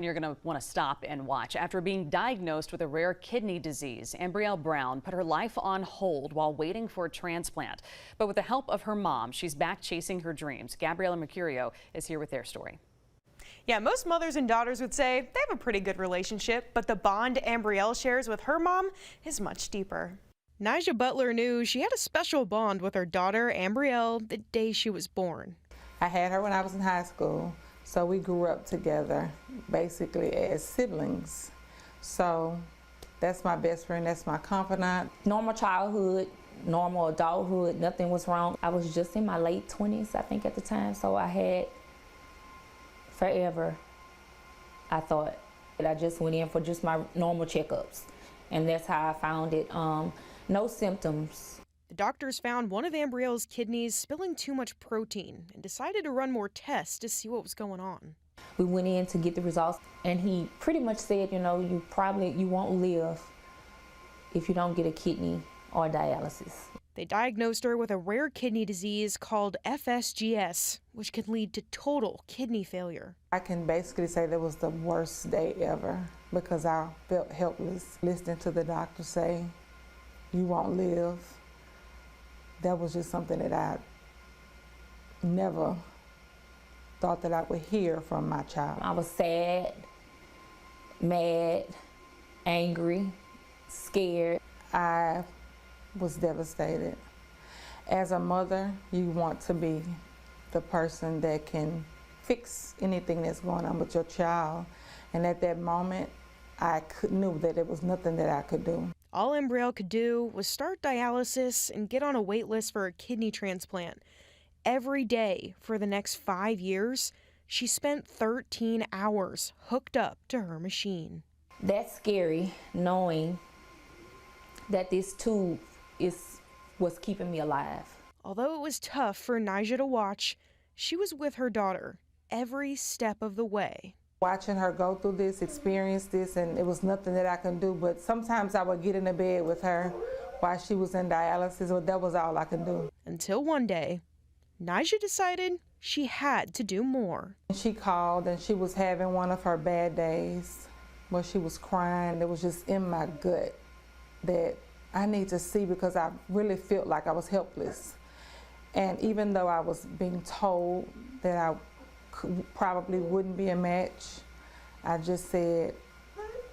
You're going to want to stop and watch. After being diagnosed with a rare kidney disease, Ambrealle Brown put her life on hold while waiting for a transplant. But with the help of her mom, she's back chasing her dreams. Gabriella Mercurio is here with their story. Yeah, most mothers and daughters would say they have a pretty good relationship, but the bond Ambrealle shares with her mom is much deeper. Nija Butler knew she had a special bond with her daughter, Ambrealle, the day she was born. I had her when I was in high school. So we grew up together, basically as siblings. So that's my best friend, that's my confidant. Normal childhood, normal adulthood, nothing was wrong. I was just in my late 20s, I think, at the time, so I had forever, I thought. I just went in for just my normal checkups, and that's how I found it. No symptoms. The doctors found one of Ambrealle's kidneys spilling too much protein and decided to run more tests to see what was going on. We went in to get the results, and he pretty much said, you know, you won't live if you don't get a kidney or dialysis. They diagnosed her with a rare kidney disease called FSGS, which can lead to total kidney failure. I can basically say that was the worst day ever because I felt helpless listening to the doctor say, you won't live. That was just something that I never thought that I would hear from my child. I was sad, mad, angry, scared. I was devastated. As a mother, you want to be the person that can fix anything that's going on with your child. And at that moment, I knew that there was nothing that I could do. All Ambrealle could do was start dialysis and get on a wait list for a kidney transplant. Every day for the next 5 years, she spent 13 hours hooked up to her machine. That's scary, knowing that this tube was keeping me alive. Although it was tough for Nija to watch, she was with her daughter every step of the way. Watching her go through this, experience this, and it was nothing that I could do, but sometimes I would get in the bed with her while she was in dialysis, but that was all I could do. Until one day, Nija decided she had to do more. She called and she was having one of her bad days where she was crying. It was just in my gut that I need to see because I really felt like I was helpless. And even though I was being told that I probably wouldn't be a match, I just said,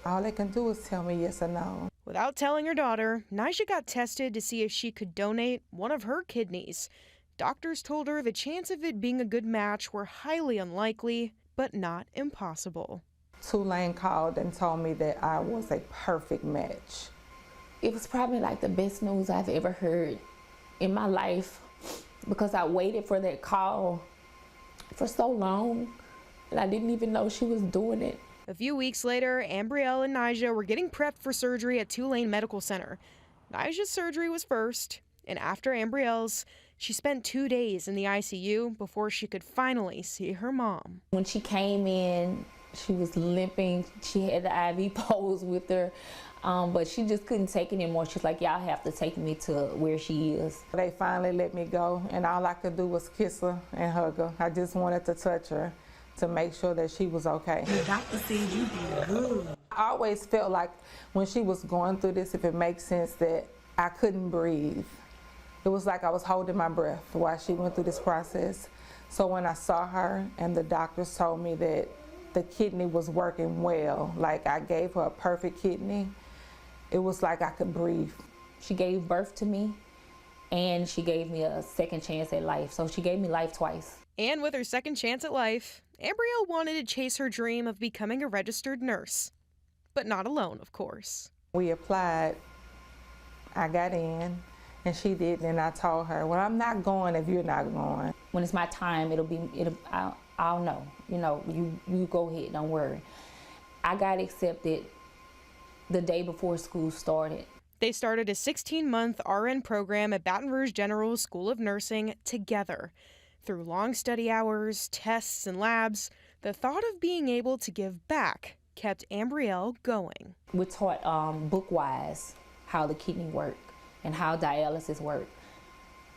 all they can do is tell me yes or no. Without telling her daughter, Nija got tested to see if she could donate one of her kidneys. Doctors told her the chance of it being a good match were highly unlikely, but not impossible. Tulane called and told me that I was a perfect match. It was probably like the best news I've ever heard in my life because I waited for that call for so long, and I didn't even know she was doing it. A few weeks later, Ambrealle and Nija were getting prepped for surgery at Tulane Medical Center. Nija's surgery was first, and after Ambrealle's, she spent 2 days in the ICU before she could finally see her mom. When she came in, she was limping. She had the IV poles with her, but she just couldn't take it anymore. She's like, y'all have to take me to where she is. They finally let me go, and all I could do was kiss her and hug her. I just wanted to touch her to make sure that she was okay. The doctor said you did good. I always felt like when she was going through this, if it makes sense, that I couldn't breathe. It was like I was holding my breath while she went through this process. So when I saw her and the doctors told me that the kidney was working well, like I gave her a perfect kidney, it was like I could breathe. She gave birth to me, and she gave me a second chance at life. So she gave me life twice. And with her second chance at life, Ambrealle wanted to chase her dream of becoming a registered nurse. But not alone, of course. We applied, I got in, and she didn't, and I told her, well, I'm not going if you're not going. When it's my time, I'll know. You know, you go ahead, don't worry. I got accepted the day before school started. They started a 16-month RN program at Baton Rouge General School of Nursing together. Through long study hours, tests, and labs, the thought of being able to give back kept Ambrealle going. We're taught book-wise how the kidney works and how dialysis works.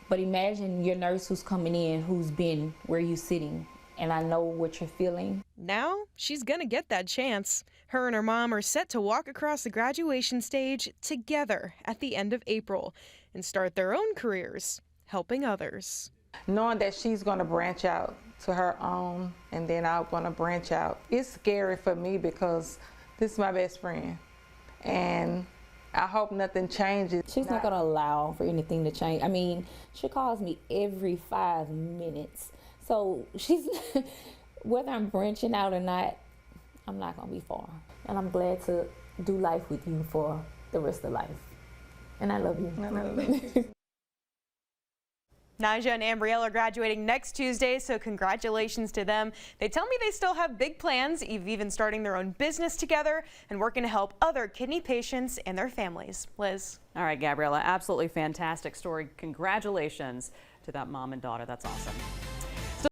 But imagine your nurse who's coming in, who's been where you're sitting, and I know what you're feeling. Now she's gonna get that chance. Her and her mom are set to walk across the graduation stage together at the end of April and start their own careers helping others. Knowing that she's going to branch out to her own and then I'm going to branch out, it's scary for me because this is my best friend and I hope nothing changes. She's not going to allow for anything to change. I mean, she calls me every 5 minutes. So she's, whether I'm branching out or not, I'm not going to be far. And I'm glad to do life with you for the rest of life. And I love you. I love you. Nija and Ambrealle are graduating next Tuesday, so congratulations to them. They tell me they still have big plans, even starting their own business together and working to help other kidney patients and their families. Liz. All right, Gabriella, absolutely fantastic story. Congratulations to that mom and daughter. That's awesome.